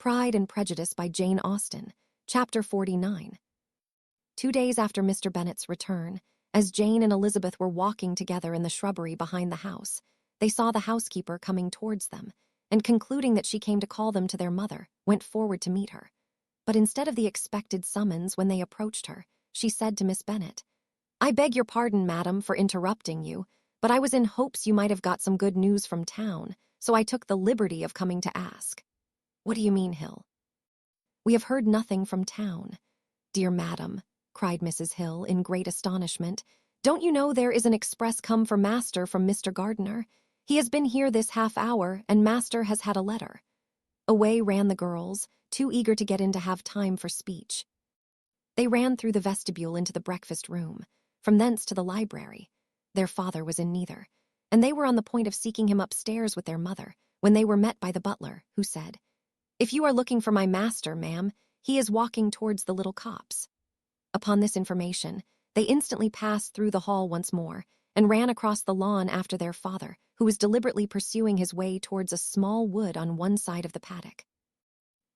Pride and Prejudice by Jane Austen, Chapter 49. 2 days after Mr. Bennet's return, as Jane and Elizabeth were walking together in the shrubbery behind the house, they saw the housekeeper coming towards them, and concluding that she came to call them to their mother, went forward to meet her. But instead of the expected summons when they approached her, she said to Miss Bennet, "I beg your pardon, madam, for interrupting you, but I was in hopes you might have got some good news from town, so I took the liberty of coming to ask." "What do you mean, Hill?" "We have heard nothing from town." "Dear madam," cried Mrs. Hill in great astonishment, "don't you know there is an express come for master from Mr. Gardiner? He has been here this half hour, and master has had a letter." Away ran the girls, too eager to get in to have time for speech. They ran through the vestibule into the breakfast room, from thence to the library. Their father was in neither, and they were on the point of seeking him upstairs with their mother, when they were met by the butler, who said, "If you are looking for my master, ma'am, he is walking towards the little copse." Upon this information, they instantly passed through the hall once more, and ran across the lawn after their father, who was deliberately pursuing his way towards a small wood on one side of the paddock.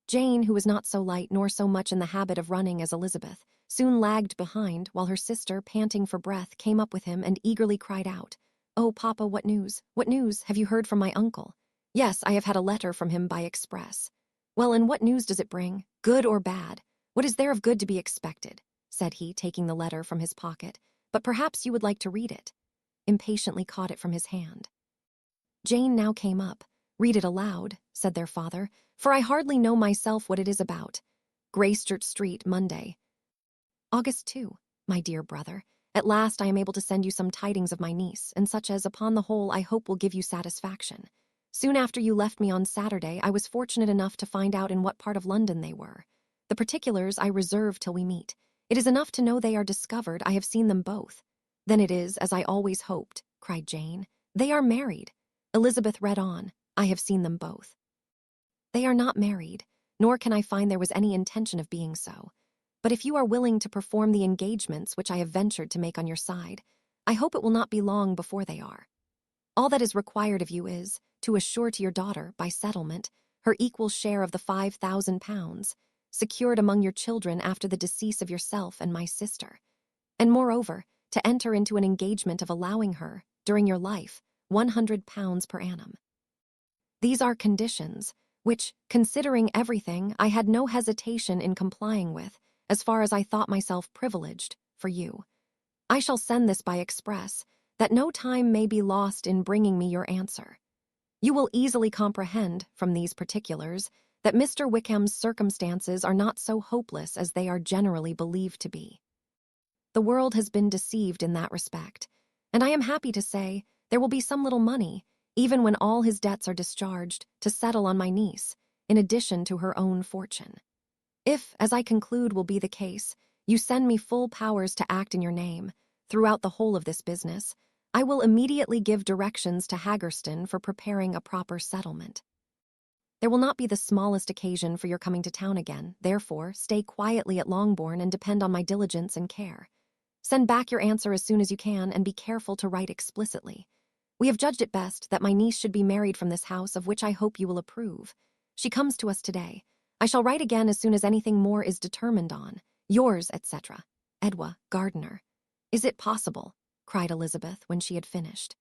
Jane, who was not so light nor so much in the habit of running as Elizabeth, soon lagged behind, while her sister, panting for breath, came up with him and eagerly cried out, "Oh, Papa, what news? What news? Have you heard from my uncle?" "Yes, I have had a letter from him by express." "Well, and what news does it bring? Good or bad? What is there of good to be expected?" said he, taking the letter from his pocket. "But perhaps you would like to read it." Impatiently caught it from his hand. Jane now came up. "Read it aloud," said their father, "for I hardly know myself what it is about." Gracechurch Street, Monday. August 2. My dear brother, at last I am able to send you some tidings of my niece, and such as, upon the whole, I hope will give you satisfaction. Soon after you left me on Saturday, I was fortunate enough to find out in what part of London they were. The particulars I reserve till we meet. It is enough to know they are discovered. I have seen them both. "Then it is, as I always hoped," cried Jane. "They are married." Elizabeth read on, "I have seen them both." "They are not married, nor can I find there was any intention of being so. But if you are willing to perform the engagements which I have ventured to make on your side, I hope it will not be long before they are. All that is required of you is to assure to your daughter, by settlement, her equal share of the £5,000, secured among your children after the decease of yourself and my sister, and moreover, to enter into an engagement of allowing her, during your life, £100 per annum. These are conditions which, considering everything, I had no hesitation in complying with, as far as I thought myself privileged, for you. I shall send this by express, that no time may be lost in bringing me your answer. You will easily comprehend, from these particulars, that Mr. Wickham's circumstances are not so hopeless as they are generally believed to be. The world has been deceived in that respect, and I am happy to say there will be some little money, even when all his debts are discharged, to settle on my niece, in addition to her own fortune. If, as I conclude will be the case, you send me full powers to act in your name, throughout the whole of this business, I will immediately give directions to Haggerston for preparing a proper settlement. There will not be the smallest occasion for your coming to town again, therefore stay quietly at Longbourn and depend on my diligence and care. Send back your answer as soon as you can, and be careful to write explicitly. We have judged it best that my niece should be married from this house, of which I hope you will approve. She comes to us today. I shall write again as soon as anything more is determined on. Yours, etc., Edwa Gardiner. "Is it possible?" cried Elizabeth when she had finished.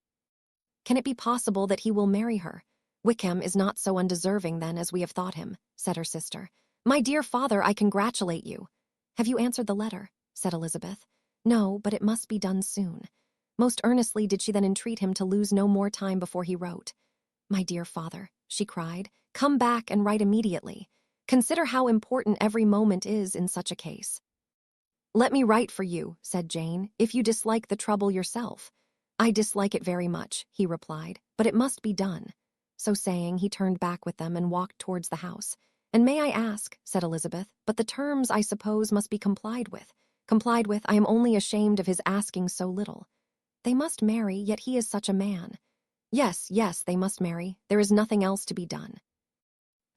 "Can it be possible that he will marry her? Wickham is not so undeserving, then, as we have thought him," said her sister. "My dear father, I congratulate you." "Have you answered the letter?" said Elizabeth. "No, but it must be done soon." Most earnestly did she then entreat him to lose no more time before he wrote. "My dear father," she cried, "come back and write immediately. Consider how important every moment is in such a case." "Let me write for you," said Jane, "if you dislike the trouble yourself." "I dislike it very much," he replied, "but it must be done." So saying, he turned back with them and walked towards the house. "And may I ask," said Elizabeth, "but the terms, I suppose, must be complied with." "Complied with? I am only ashamed of his asking so little." "They must marry, yet he is such a man." "Yes, yes, they must marry. There is nothing else to be done."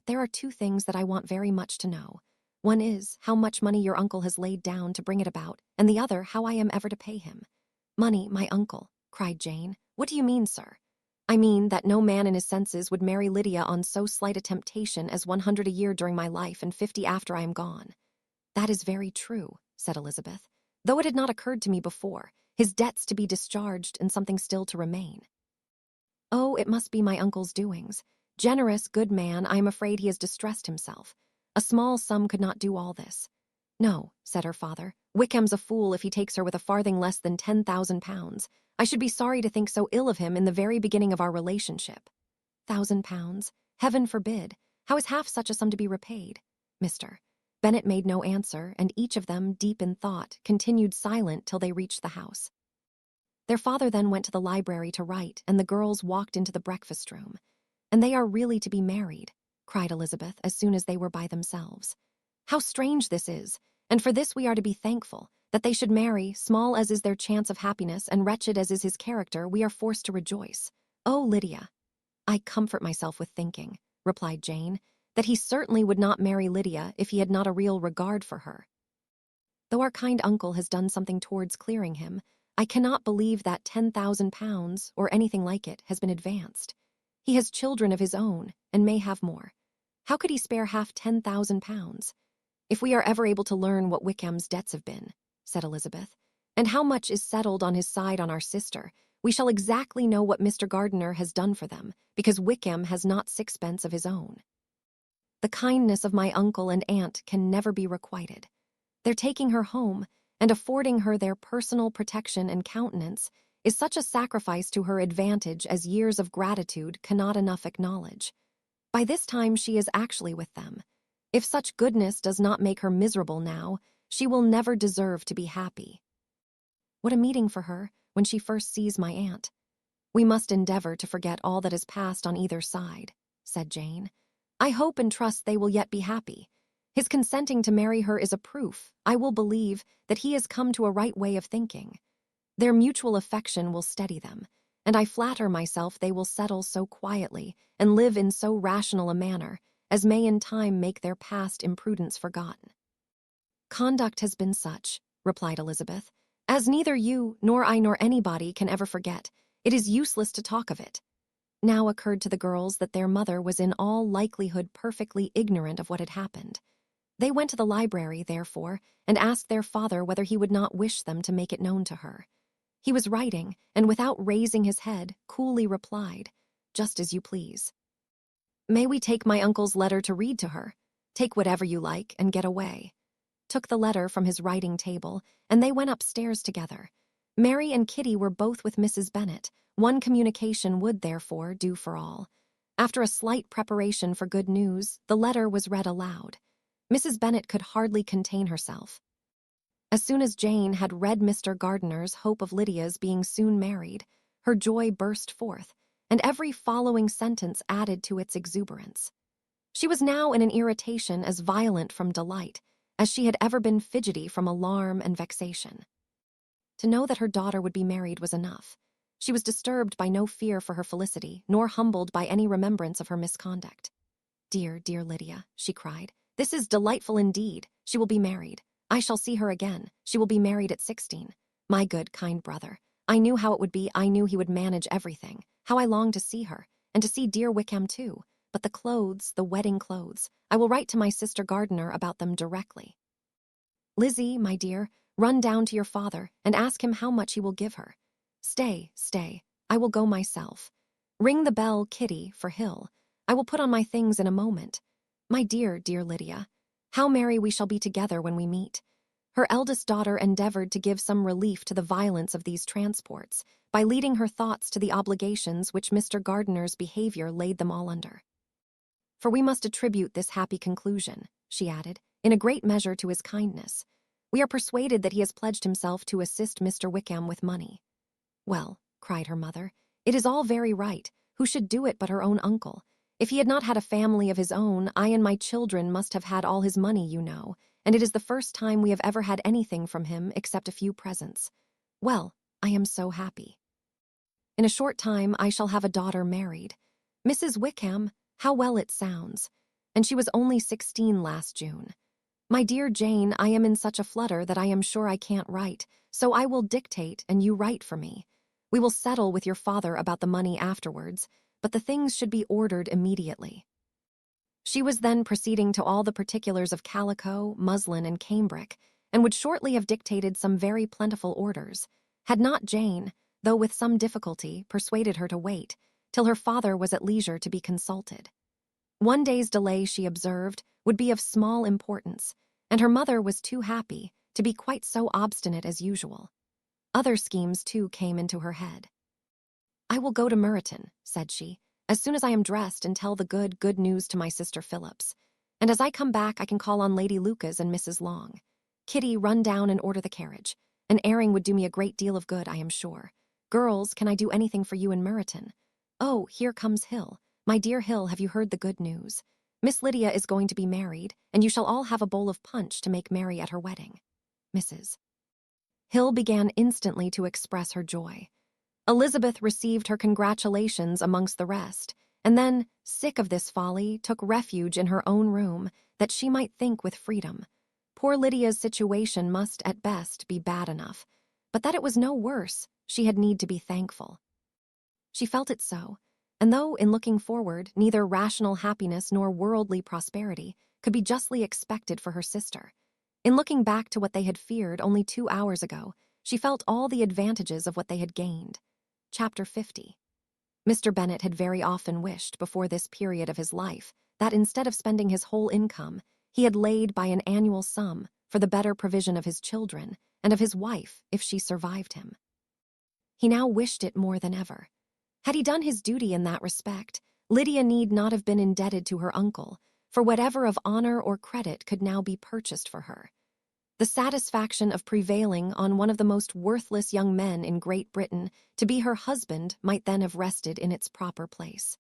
"There are 2 things that I want very much to know. One is, how much money your uncle has laid down to bring it about, and the other, how I am ever to pay him." "Money, my uncle," cried Jane. "What do you mean, sir?" I mean that no man in his senses would marry Lydia on so slight a temptation as 100 a year during my life and 50 after I am gone." "That is very true," said Elizabeth, "though it had not occurred to me before, his debts to be discharged and something still to remain." "Oh, it must be my uncle's doings. Generous, good man, I am afraid he has distressed himself. A small sum could not do all this." "No," said her father, "Wickham's a fool if he takes her with a farthing less than £10,000. I should be sorry to think so ill of him in the very beginning of our relationship." £1,000? Heaven forbid! How is half such a sum to be repaid? Mr. Bennet made no answer, and each of them, deep in thought, continued silent till they reached the house. Their father then went to the library to write, and the girls walked into the breakfast room. "And they are really to be married," cried Elizabeth as soon as they were by themselves. "How strange this is, and for this we are to be thankful. That they should marry, small as is their chance of happiness and wretched as is his character, we are forced to rejoice. Oh, Lydia!" "I comfort myself with thinking," replied Jane, "that he certainly would not marry Lydia if he had not a real regard for her. Though our kind uncle has done something towards clearing him, I cannot believe that £10,000, or anything like it, has been advanced. He has children of his own, and may have more. How could he spare half £10,000? If we are ever able to learn what Wickham's debts have been," said Elizabeth, "and how much is settled on his side on our sister, we shall exactly know what Mr. Gardiner has done for them, because Wickham has not sixpence of his own. The kindness of my uncle and aunt can never be requited. Their taking her home, and affording her their personal protection and countenance, is such a sacrifice to her advantage as years of gratitude cannot enough acknowledge. By this time she is actually with them. If such goodness does not make her miserable now, she will never deserve to be happy. What a meeting for her when she first sees my aunt. We must endeavor to forget all that has passed on either side," said Jane. "I hope and trust they will yet be happy. His consenting to marry her is a proof, I will believe, that he has come to a right way of thinking. Their mutual affection will steady them, and I flatter myself they will settle so quietly and live in so rational a manner as may in time make their past imprudence forgotten." "Conduct has been such," replied Elizabeth, "as neither you nor I nor anybody can ever forget. It is useless to talk of it." Now occurred to the girls that their mother was in all likelihood perfectly ignorant of what had happened. They went to the library, therefore, and asked their father whether he would not wish them to make it known to her. He was writing, and without raising his head, coolly replied, "Just as you please." "May we take my uncle's letter to read to her?" "Take whatever you like, and get away." Took the letter from his writing table, and they went upstairs together. Mary and Kitty were both with Mrs. Bennet. One communication would, therefore, do for all. After a slight preparation for good news, the letter was read aloud. Mrs. Bennet could hardly contain herself. As soon as Jane had read Mr. Gardiner's hope of Lydia's being soon married, her joy burst forth, and every following sentence added to its exuberance. She was now in an irritation as violent from delight as she had ever been fidgety from alarm and vexation. To know that her daughter would be married was enough. She was disturbed by no fear for her felicity, nor humbled by any remembrance of her misconduct. "Dear, dear Lydia," she cried, "this is delightful indeed. She will be married. I shall see her again. She will be married at 16. My good, kind brother. I knew how it would be. I knew he would manage everything. How I long to see her, and to see dear Wickham too. But the clothes, the wedding clothes. I will write to my sister Gardiner about them directly. Lizzie, my dear, run down to your father and ask him how much he will give her. Stay, stay. I will go myself. Ring the bell, Kitty, for Hill. I will put on my things in a moment. My dear, dear Lydia, how merry we shall be together when we meet." Her eldest daughter endeavored to give some relief to the violence of these transports by leading her thoughts to the obligations which Mr. Gardiner's behavior laid them all under. "For we must attribute this happy conclusion," she added, "in a great measure to his kindness. We are persuaded that he has pledged himself to assist Mr. Wickham with money." "Well," cried her mother, "it is all very right. Who should do it but her own uncle? If he had not had a family of his own, I and my children must have had all his money, you know, and it is the first time we have ever had anything from him except a few presents. Well, I am so happy. In a short time I shall have a daughter married. Mrs. Wickham, how well it sounds. And she was only 16 last June. My dear Jane, I am in such a flutter that I am sure I can't write, so I will dictate and you write for me. We will settle with your father about the money afterwards, but the things should be ordered immediately." She was then proceeding to all the particulars of calico, muslin, and cambric, and would shortly have dictated some very plentiful orders, had not Jane, though with some difficulty, persuaded her to wait, till her father was at leisure to be consulted. One day's delay, she observed, would be of small importance, and her mother was too happy to be quite so obstinate as usual. Other schemes, too, came into her head. "I will go to Meryton," said she, "as soon as I am dressed, and tell the good news to my sister Phillips. And as I come back, I can call on Lady Lucas and Mrs. Long. Kitty, run down and order the carriage. An airing would do me a great deal of good, I am sure. Girls, can I do anything for you in Meryton? Oh, here comes Hill. My dear Hill, have you heard the good news? Miss Lydia is going to be married, and you shall all have a bowl of punch to make merry at her wedding. Mrs. Hill began instantly to express her joy. Elizabeth received her congratulations amongst the rest, and then, sick of this folly, took refuge in her own room, that she might think with freedom. Poor Lydia's situation must, at best, be bad enough, but that it was no worse, she had need to be thankful. She felt it so, and though, in looking forward, neither rational happiness nor worldly prosperity could be justly expected for her sister, in looking back to what they had feared only 2 hours ago, she felt all the advantages of what they had gained. Chapter 50. Mr. Bennet had very often wished, before this period of his life, that instead of spending his whole income, he had laid by an annual sum for the better provision of his children and of his wife if she survived him. He now wished it more than ever. Had he done his duty in that respect, Lydia need not have been indebted to her uncle, for whatever of honor or credit could now be purchased for her. The satisfaction of prevailing on one of the most worthless young men in Great Britain to be her husband might then have rested in its proper place.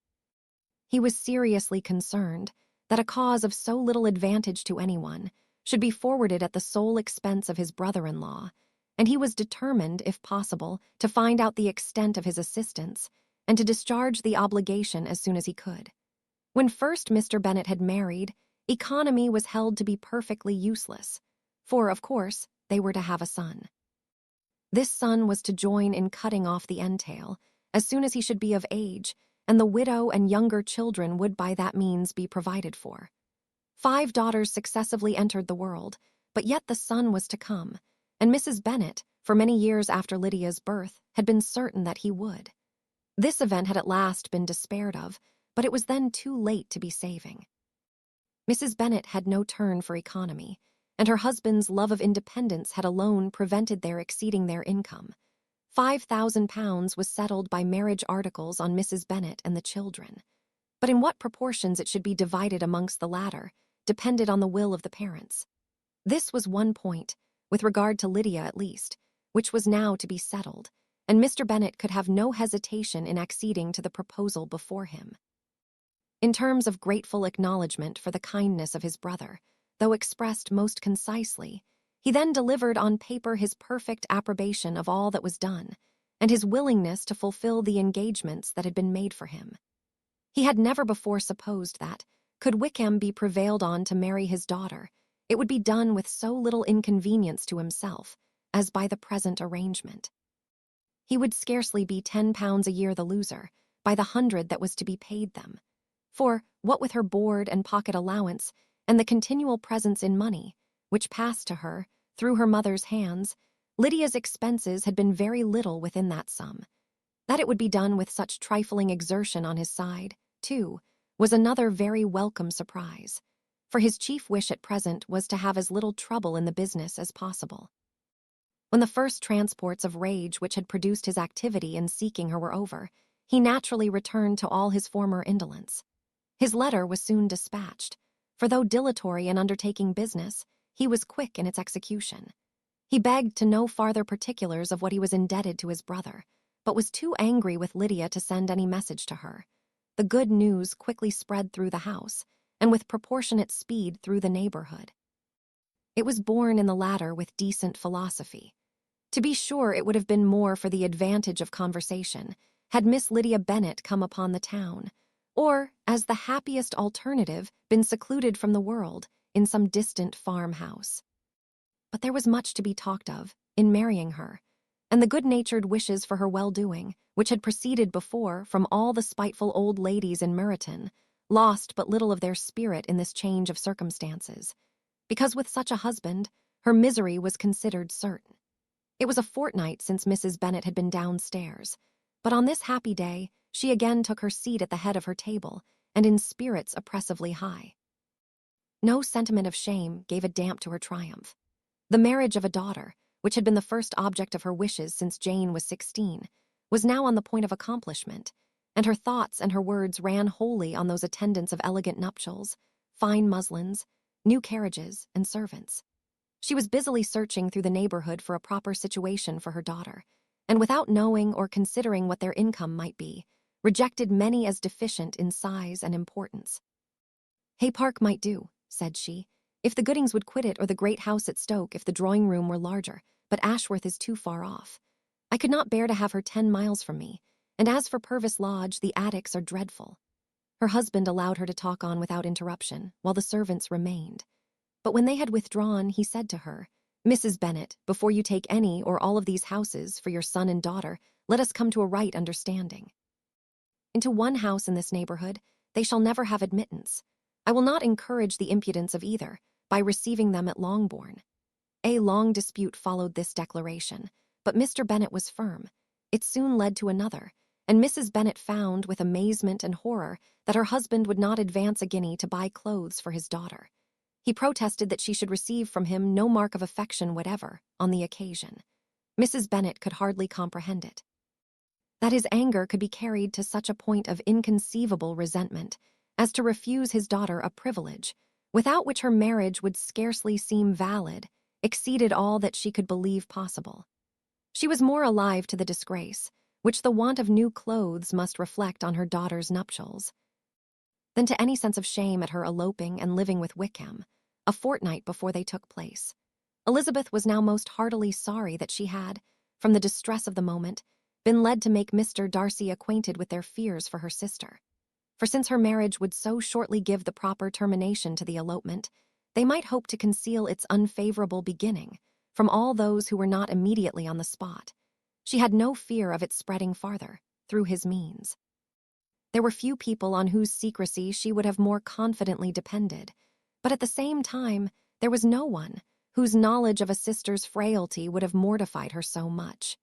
He was seriously concerned that a cause of so little advantage to anyone should be forwarded at the sole expense of his brother-in-law, and he was determined, if possible, to find out the extent of his assistance and to discharge the obligation as soon as he could. When first Mr. Bennet had married, economy was held to be perfectly useless, for, of course, they were to have a son. This son was to join in cutting off the entail as soon as he should be of age, and the widow and younger children would by that means be provided for. 5 daughters successively entered the world, but yet the son was to come, and Mrs. Bennet, for many years after Lydia's birth, had been certain that he would. This event had at last been despaired of, but it was then too late to be saving. Mrs. Bennet had no turn for economy, and her husband's love of independence had alone prevented their exceeding their income. £5,000 was settled by marriage articles on Mrs. Bennet and the children, but in what proportions it should be divided amongst the latter depended on the will of the parents. This was one point, with regard to Lydia at least, which was now to be settled, and Mr. Bennet could have no hesitation in acceding to the proposal before him. In terms of grateful acknowledgment for the kindness of his brother, though expressed most concisely, he then delivered on paper his perfect approbation of all that was done, and his willingness to fulfill the engagements that had been made for him. He had never before supposed that, could Wickham be prevailed on to marry his daughter, it would be done with so little inconvenience to himself as by the present arrangement. He would scarcely be £10 a year the loser, by the 100 that was to be paid them. For, what with her board and pocket allowance, and the continual presents in money, which passed to her, through her mother's hands, Lydia's expenses had been very little within that sum. That it would be done with such trifling exertion on his side, too, was another very welcome surprise, for his chief wish at present was to have as little trouble in the business as possible. When the first transports of rage which had produced his activity in seeking her were over, he naturally returned to all his former indolence. His letter was soon dispatched, for though dilatory in undertaking business, he was quick in its execution. He begged to know farther particulars of what he was indebted to his brother, but was too angry with Lydia to send any message to her. The good news quickly spread through the house, and with proportionate speed through the neighborhood. It was borne in the latter with decent philosophy. To be sure, it would have been more for the advantage of conversation had Miss Lydia Bennet come upon the town, or, as the happiest alternative, been secluded from the world in some distant farmhouse. But there was much to be talked of in marrying her, and the good-natured wishes for her well-doing, which had proceeded before from all the spiteful old ladies in Meryton, lost but little of their spirit in this change of circumstances, because with such a husband, her misery was considered certain. It was a fortnight since Mrs. Bennet had been downstairs, but on this happy day she again took her seat at the head of her table, and in spirits oppressively high. No sentiment of shame gave a damp to her triumph. The marriage of a daughter, which had been the first object of her wishes since Jane was 16, was now on the point of accomplishment, and her thoughts and her words ran wholly on those attendants of elegant nuptials, fine muslins, new carriages, and servants. She was busily searching through the neighborhood for a proper situation for her daughter, and without knowing or considering what their income might be, rejected many as deficient in size and importance. Hay Park might do, said she, if the Goodings would quit it, or the great house at Stoke if the drawing-room were larger, but Ashworth is too far off. I could not bear to have her 10 miles from me, and as for Purvis Lodge, the attics are dreadful. Her husband allowed her to talk on without interruption, while the servants remained. But when they had withdrawn, he said to her, Mrs. Bennet, before you take any or all of these houses for your son and daughter, let us come to a right understanding. Into one house in this neighborhood they shall never have admittance. I will not encourage the impudence of either by receiving them at Longbourn. A long dispute followed this declaration, but Mr. Bennet was firm. It soon led to another, and Mrs. Bennet found, with amazement and horror, that her husband would not advance a guinea to buy clothes for his daughter. He protested that she should receive from him no mark of affection whatever on the occasion. Mrs. Bennet could hardly comprehend it. That his anger could be carried to such a point of inconceivable resentment as to refuse his daughter a privilege, without which her marriage would scarcely seem valid, exceeded all that she could believe possible. She was more alive to the disgrace, which the want of new clothes must reflect on her daughter's nuptials, than to any sense of shame at her eloping and living with Wickham, a fortnight before they took place. Elizabeth was now most heartily sorry that she had, from the distress of the moment, been led to make Mr. Darcy acquainted with their fears for her sister. For since her marriage would so shortly give the proper termination to the elopement, they might hope to conceal its unfavorable beginning from all those who were not immediately on the spot. She had no fear of its spreading farther, through his means. There were few people on whose secrecy she would have more confidently depended, but at the same time there was no one whose knowledge of a sister's frailty would have mortified her so much.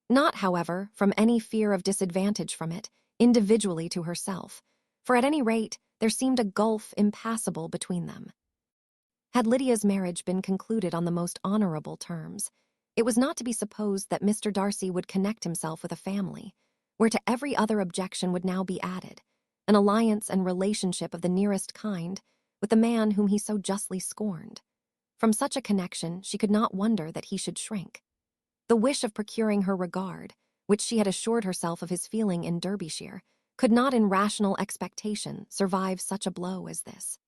Not, however, from any fear of disadvantage from it, individually to herself, for at any rate there seemed a gulf impassable between them. Had Lydia's marriage been concluded on the most honorable terms, it was not to be supposed that Mr. Darcy would connect himself with a family, where to every other objection would now be added an alliance and relationship of the nearest kind with the man whom he so justly scorned. From such a connection she could not wonder that he should shrink. The wish of procuring her regard, which she had assured herself of his feeling in Derbyshire, could not in rational expectation survive such a blow as this.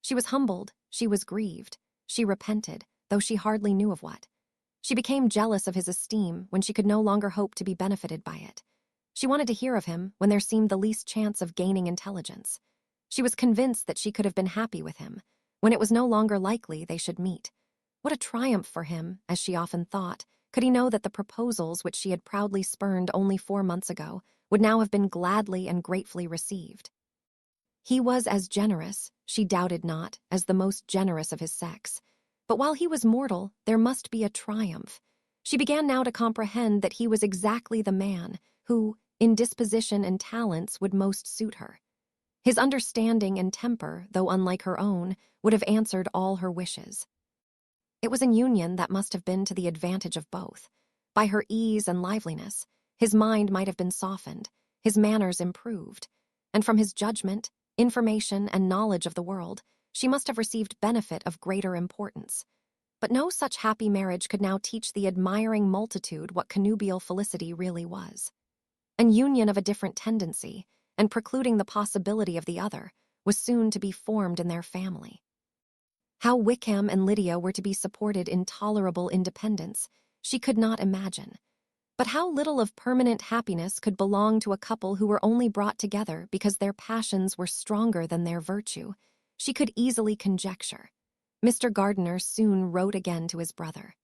She was humbled, she was grieved, she repented, though she hardly knew of what. She became jealous of his esteem when she could no longer hope to be benefited by it. She wanted to hear of him when there seemed the least chance of gaining intelligence. She was convinced that she could have been happy with him when it was no longer likely they should meet. What a triumph for him, as she often thought, could he know that the proposals which she had proudly spurned only 4 months ago would now have been gladly and gratefully received. He was as generous, she doubted not, as the most generous of his sex. But while he was mortal, there must be a triumph. She began now to comprehend that he was exactly the man who, in disposition and talents, would most suit her. His understanding and temper, though unlike her own, would have answered all her wishes. It was an union that must have been to the advantage of both. By her ease and liveliness, his mind might have been softened, his manners improved, and from his judgment, information, and knowledge of the world, she must have received benefit of greater importance. But no such happy marriage could now teach the admiring multitude what connubial felicity really was. An union of a different tendency, and precluding the possibility of the other, was soon to be formed in their family. How Wickham and Lydia were to be supported in tolerable independence, she could not imagine. But how little of permanent happiness could belong to a couple who were only brought together because their passions were stronger than their virtue, she could easily conjecture. Mr. Gardiner soon wrote again to his brother.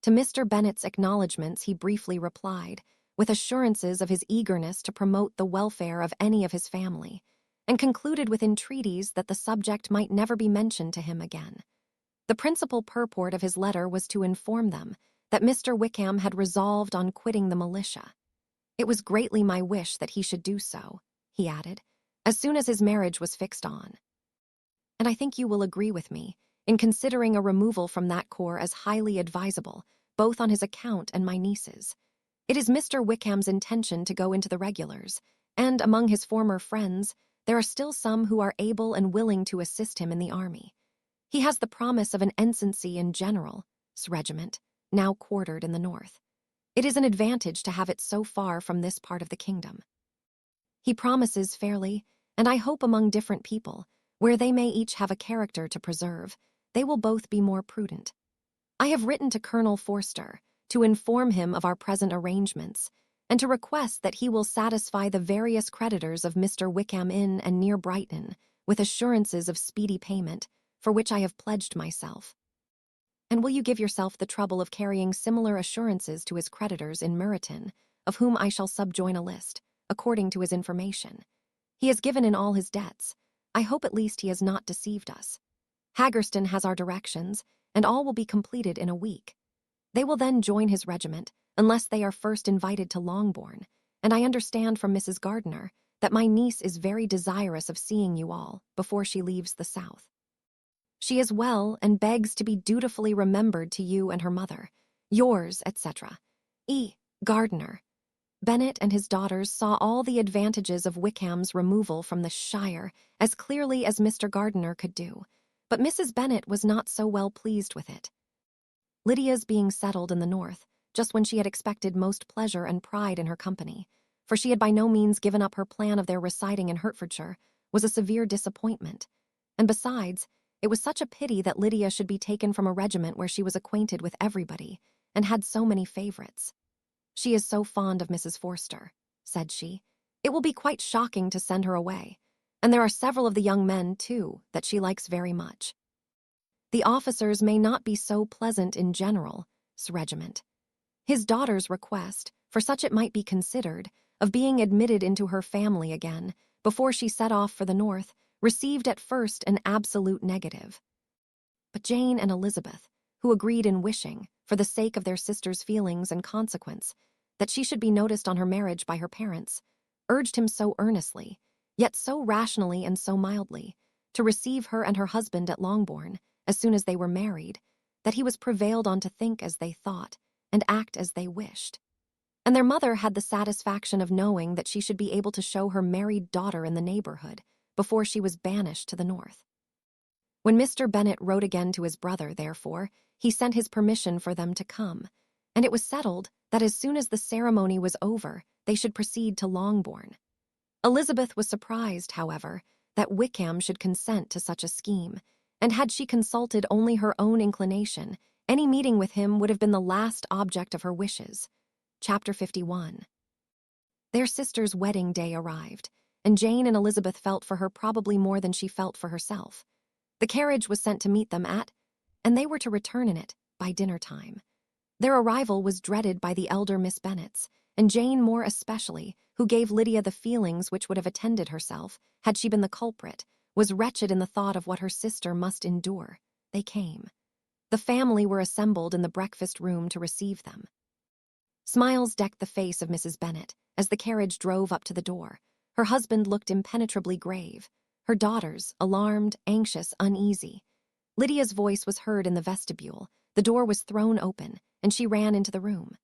To Mr. Bennet's acknowledgments he briefly replied, with assurances of his eagerness to promote the welfare of any of his family, and concluded with entreaties that the subject might never be mentioned to him again. The principal purport of his letter was to inform them that Mr. Wickham had resolved on quitting the militia. It was greatly my wish that he should do so, he added, as soon as his marriage was fixed on. And I think you will agree with me in considering a removal from that corps as highly advisable, both on his account and my niece's. It is Mr. Wickham's intention to go into the regulars, and among his former friends, there are still some who are able and willing to assist him in the army. He has the promise of an ensigncy in General's regiment, now quartered in the north. It is an advantage to have it so far from this part of the kingdom. He promises fairly, and I hope among different people, where they may each have a character to preserve, they will both be more prudent. I have written to Colonel Forster to inform him of our present arrangements, and to request that he will satisfy the various creditors of Mr. Wickham in and near Brighton with assurances of speedy payment, for which I have pledged myself. And will you give yourself the trouble of carrying similar assurances to his creditors in Meryton, of whom I shall subjoin a list, according to his information? He has given in all his debts. I hope at least he has not deceived us. Haggerston has our directions, and all will be completed in a week. They will then join his regiment, unless they are first invited to Longbourn, and I understand from Mrs. Gardiner that my niece is very desirous of seeing you all before she leaves the south. She is well and begs to be dutifully remembered to you and her mother. Yours, etc. E. Gardiner. Bennet and his daughters saw all the advantages of Wickham's removal from the shire as clearly as Mr. Gardiner could do, but Mrs. Bennet was not so well pleased with it. Lydia's being settled in the north, just when she had expected most pleasure and pride in her company, for she had by no means given up her plan of their residing in Hertfordshire, was a severe disappointment. And besides, it was such a pity that Lydia should be taken from a regiment where she was acquainted with everybody, and had so many favorites. She is so fond of Mrs. Forster, said she. It will be quite shocking to send her away, and there are several of the young men, too, that she likes very much. The officers may not be so pleasant in General's regiment. His daughter's request, for such it might be considered, of being admitted into her family again, before she set off for the north, received at first an absolute negative. But Jane and Elizabeth, who agreed in wishing, for the sake of their sister's feelings and consequence, that she should be noticed on her marriage by her parents, urged him so earnestly, yet so rationally and so mildly, to receive her and her husband at Longbourn, as soon as they were married, that he was prevailed on to think as they thought, and act as they wished. And their mother had the satisfaction of knowing that she should be able to show her married daughter in the neighborhood, before she was banished to the north. When Mr. Bennet wrote again to his brother, therefore, he sent his permission for them to come, and it was settled that as soon as the ceremony was over, they should proceed to Longbourn. Elizabeth was surprised, however, that Wickham should consent to such a scheme, and had she consulted only her own inclination, any meeting with him would have been the last object of her wishes. Chapter 51. Their sister's wedding day arrived, and Jane and Elizabeth felt for her probably more than she felt for herself. The carriage was sent to meet them and they were to return in it, by dinner time. Their arrival was dreaded by the elder Miss Bennets, and Jane more especially, who gave Lydia the feelings which would have attended herself, had she been the culprit, was wretched in the thought of what her sister must endure. They came. The family were assembled in the breakfast room to receive them. Smiles decked the face of Mrs. Bennet as the carriage drove up to the door. Her husband looked impenetrably grave, her daughters alarmed, anxious, uneasy. Lydia's voice was heard in the vestibule, the door was thrown open, and she ran into the room.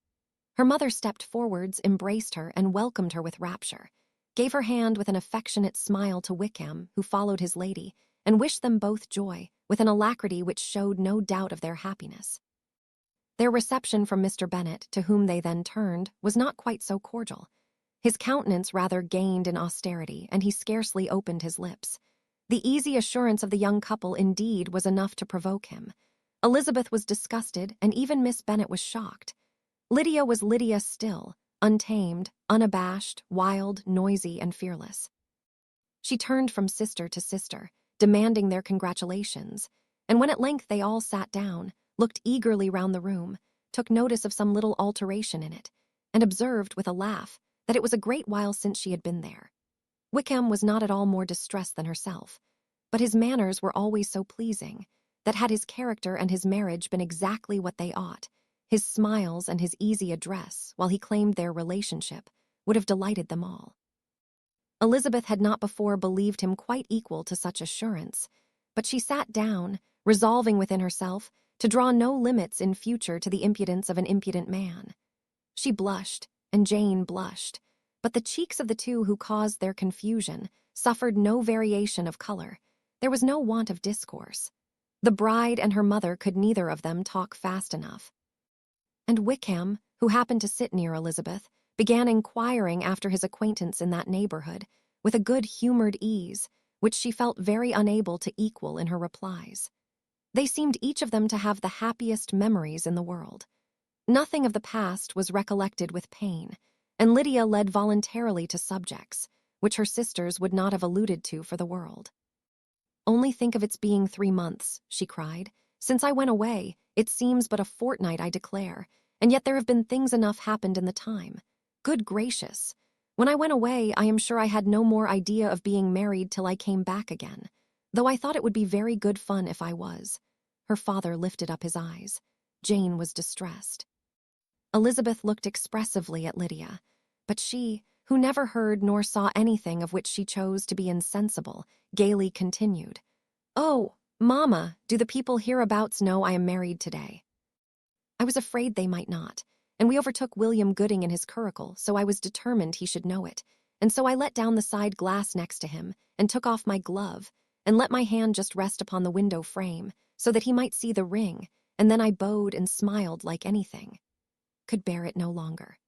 Her mother stepped forwards, embraced her, and welcomed her with rapture, gave her hand with an affectionate smile to Wickham, who followed his lady, and wished them both joy, with an alacrity which showed no doubt of their happiness. Their reception from Mr. Bennet, to whom they then turned, was not quite so cordial. His countenance rather gained in austerity, and he scarcely opened his lips. The easy assurance of the young couple, indeed, was enough to provoke him. Elizabeth was disgusted, and even Miss Bennet was shocked. Lydia was Lydia still, untamed, unabashed, wild, noisy, and fearless. She turned from sister to sister, demanding their congratulations, and when at length they all sat down, looked eagerly round the room, took notice of some little alteration in it, and observed with a laugh that it was a great while since she had been there. Wickham was not at all more distressed than herself, but his manners were always so pleasing that had his character and his marriage been exactly what they ought, his smiles and his easy address, while he claimed their relationship, would have delighted them all. Elizabeth had not before believed him quite equal to such assurance, but she sat down, resolving within herself to draw no limits in future to the impudence of an impudent man. She blushed, and Jane blushed, but the cheeks of the two who caused their confusion suffered no variation of color. There was no want of discourse. The bride and her mother could neither of them talk fast enough. And Wickham, who happened to sit near Elizabeth, began inquiring after his acquaintance in that neighborhood, with a good-humored ease, which she felt very unable to equal in her replies. They seemed each of them to have the happiest memories in the world. Nothing of the past was recollected with pain, and Lydia led voluntarily to subjects, which her sisters would not have alluded to for the world. "Only think of its being 3 months," she cried. "Since I went away, it seems but a fortnight, I declare, and yet there have been things enough happened in the time. Good gracious! When I went away, I am sure I had no more idea of being married till I came back again, though I thought it would be very good fun if I was." Her father lifted up his eyes. Jane was distressed. Elizabeth looked expressively at Lydia, but she, who never heard nor saw anything of which she chose to be insensible, gaily continued, "Oh, Mamma, do the people hereabouts know I am married today?" "I was afraid they might not, and we overtook William Gooding in his curricle, so I was determined he should know it, and so I let down the side glass next to him, and took off my glove, and let my hand just rest upon the window frame, so that he might see the ring, and then I bowed and smiled like anything." Could bear it no longer.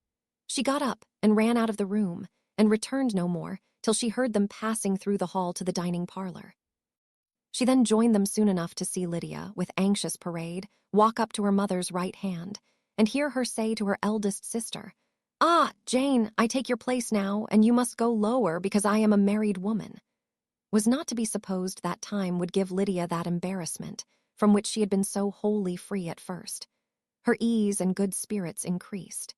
She got up and ran out of the room, and returned no more till she heard them passing through the hall to the dining parlor. She then joined them soon enough to see Lydia, with anxious parade, walk up to her mother's right hand, and hear her say to her eldest sister, "Ah, Jane, I take your place now, and you must go lower because I am a married woman." Was not to be supposed that time would give Lydia that embarrassment, from which she had been so wholly free at first. Her ease and good spirits increased.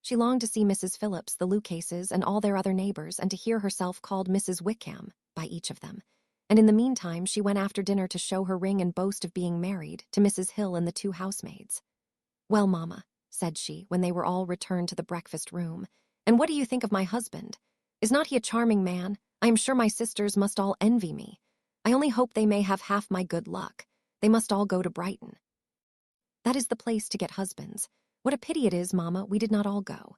She longed to see Mrs. Phillips, the Lucases, and all their other neighbors, and to hear herself called Mrs. Wickham by each of them. And in the meantime she went after dinner to show her ring and boast of being married to Mrs. Hill and the 2 housemaids. "Well, Mamma," said she, when they were all returned to the breakfast room, "and what do you think of my husband? Is not he a charming man? I am sure my sisters must all envy me. I only hope they may have half my good luck. They must all go to Brighton." "That is the place to get husbands. What a pity it is, Mamma, we did not all go."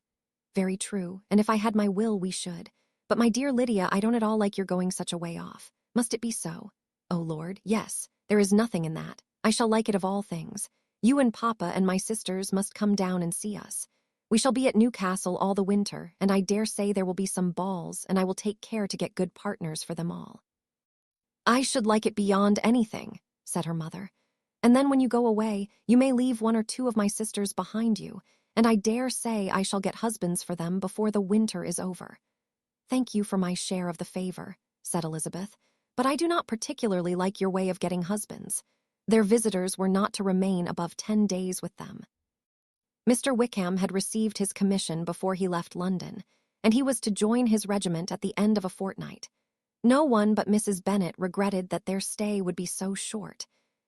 "Very true, and if I had my will, we should. But my dear Lydia, I don't at all like your going such a way off. Must it be so?" "Oh, Lord, yes, there is nothing in that. I shall like it of all things. You and Papa and my sisters must come down and see us. We shall be at Newcastle all the winter, and I dare say there will be some balls, and I will take care to get good partners for them all." "I should like it beyond anything," said her mother. "And then when you go away, you may leave 1 or 2 of my sisters behind you, and I dare say I shall get husbands for them before the winter is over." "Thank you for my share of the favor," said Elizabeth, "but I do not particularly like your way of getting husbands. Their visitors were not to remain above 10 days with them." Mr. Wickham had received his commission before he left London, and he was to join his regiment at the end of a fortnight. No one but Mrs. Bennet regretted that their stay would be so short,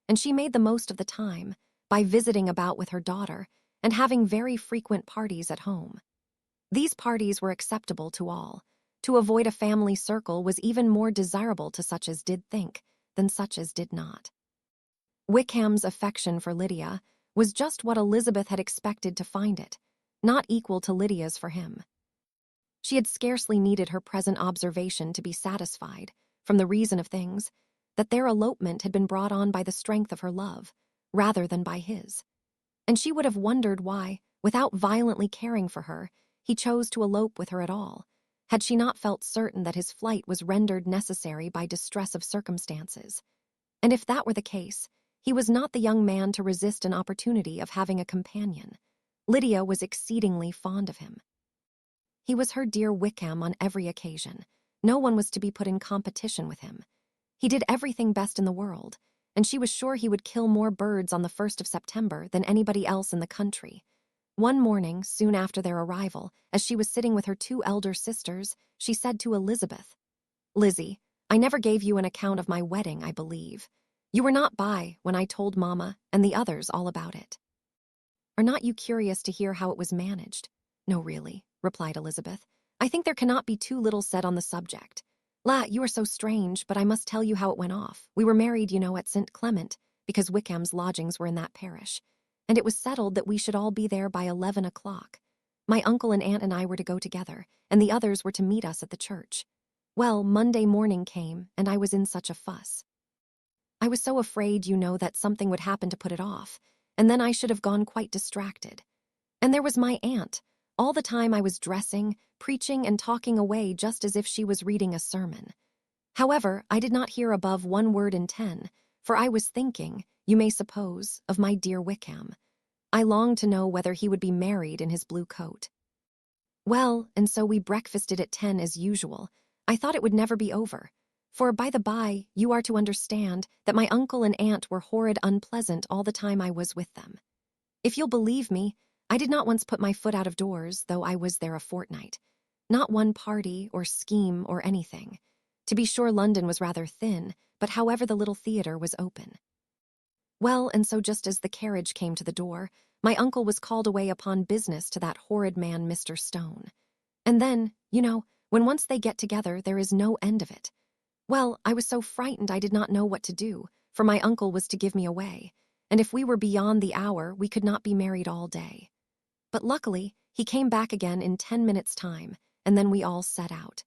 and she made the most of the time by visiting about with her daughter and having very frequent parties at home. These parties were acceptable to all. To avoid a family circle was even more desirable to such as did think than such as did not. Wickham's affection for Lydia was just what Elizabeth had expected to find it, not equal to Lydia's for him. She had scarcely needed her present observation to be satisfied, from the reason of things, that their elopement had been brought on by the strength of her love, rather than by his. And she would have wondered why, without violently caring for her, he chose to elope with her at all, had she not felt certain that his flight was rendered necessary by distress of circumstances. And if that were the case, he was not the young man to resist an opportunity of having a companion. Lydia was exceedingly fond of him. He was her dear Wickham on every occasion. No one was to be put in competition with him. He did everything best in the world, and she was sure he would kill more birds on the 1st of September than anybody else in the country. One morning, soon after their arrival, as she was sitting with her 2 elder sisters, she said to Elizabeth, "Lizzie, I never gave you an account of my wedding, I believe. You were not by when I told Mama and the others all about it. Are not you curious to hear how it was managed?" "No, really," replied Elizabeth. "I think there cannot be too little said on the subject. La, you are so strange, but I must tell you how it went off. We were married, you know, at St. Clement, because Wickham's lodgings were in that parish, and it was settled that we should all be there by 11 o'clock. My uncle and aunt and I were to go together, and the others were to meet us at the church. Well, Monday morning came, and I was in such a fuss. I was so afraid, you know, that something would happen to put it off, and then I should have gone quite distracted. And there was my aunt. All the time I was dressing, preaching, and talking away just as if she was reading a sermon. However, I did not hear above 1 word in 10, for I was thinking, you may suppose, of my dear Wickham. I longed to know whether he would be married in his blue coat. Well, and so we breakfasted at 10 as usual. I thought it would never be over. For, by the by, you are to understand that my uncle and aunt were horrid unpleasant all the time I was with them. If you'll believe me, I did not once put my foot out of doors, though I was there a fortnight. Not one party or scheme or anything. To be sure, London was rather thin, but however the little theatre was open. Well, and so just as the carriage came to the door, my uncle was called away upon business to that horrid man, Mr. Stone. And then, you know, when once they get together, there is no end of it. Well, I was so frightened I did not know what to do, for my uncle was to give me away, and if we were beyond the hour, we could not be married all day. But luckily, he came back again in 10 minutes' time, and then we all set out.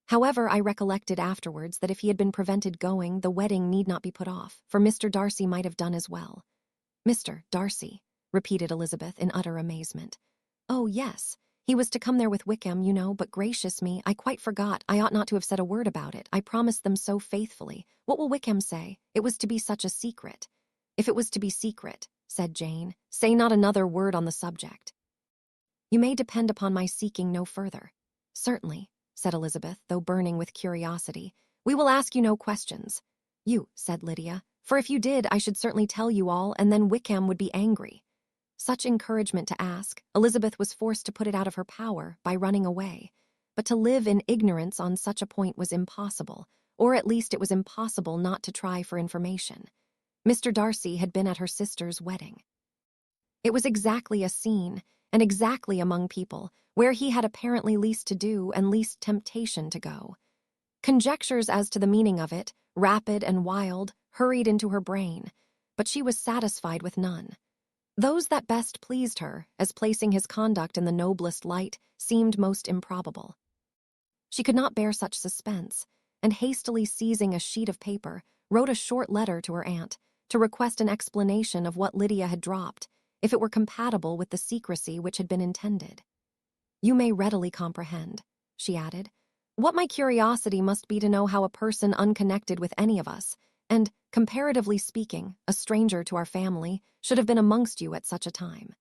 However, I recollected afterwards that if he had been prevented going, the wedding need not be put off, for Mr. Darcy might have done as well. "Mr. Darcy," repeated Elizabeth in utter amazement. "Oh, yes. He was to come there with Wickham, you know, but gracious me, I quite forgot. I ought not to have said a word about it. I promised them so faithfully. What will Wickham say? It was to be such a secret." "If it was to be secret," said Jane, "say not another word on the subject." "You may depend upon my seeking no further." "Certainly," said Elizabeth, though burning with curiosity. "We will ask you no questions." "You," said Lydia, "for if you did, I should certainly tell you all, and then Wickham would be angry." Such encouragement to ask, Elizabeth was forced to put it out of her power by running away. But to live in ignorance on such a point was impossible, or at least it was impossible not to try for information. Mr. Darcy had been at her sister's wedding. It was exactly a scene, and exactly among people, where he had apparently least to do and least temptation to go. Conjectures as to the meaning of it, rapid and wild, hurried into her brain, but she was satisfied with none. Those that best pleased her, as placing his conduct in the noblest light, seemed most improbable. She could not bear such suspense, and hastily seizing a sheet of paper, wrote a short letter to her aunt, to request an explanation of what Lydia had dropped, if it were compatible with the secrecy which had been intended. "You may readily comprehend," she added, "what my curiosity must be to know how a person unconnected with any of us, and, comparatively speaking, a stranger to our family, should have been amongst you at such a time.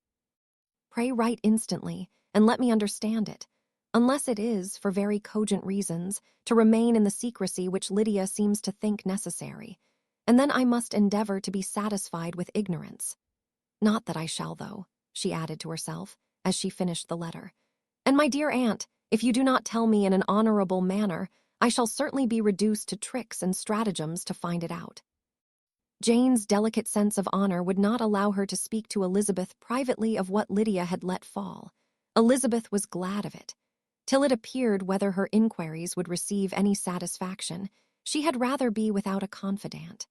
Pray write instantly, and let me understand it, unless it is, for very cogent reasons, to remain in the secrecy which Lydia seems to think necessary, and then I must endeavor to be satisfied with ignorance. Not that I shall, though," she added to herself, as she finished the letter. "And my dear aunt, if you do not tell me in an honorable manner, I shall certainly be reduced to tricks and stratagems to find it out." Jane's delicate sense of honor would not allow her to speak to Elizabeth privately of what Lydia had let fall. Elizabeth was glad of it. Till it appeared whether her inquiries would receive any satisfaction, she had rather be without a confidant.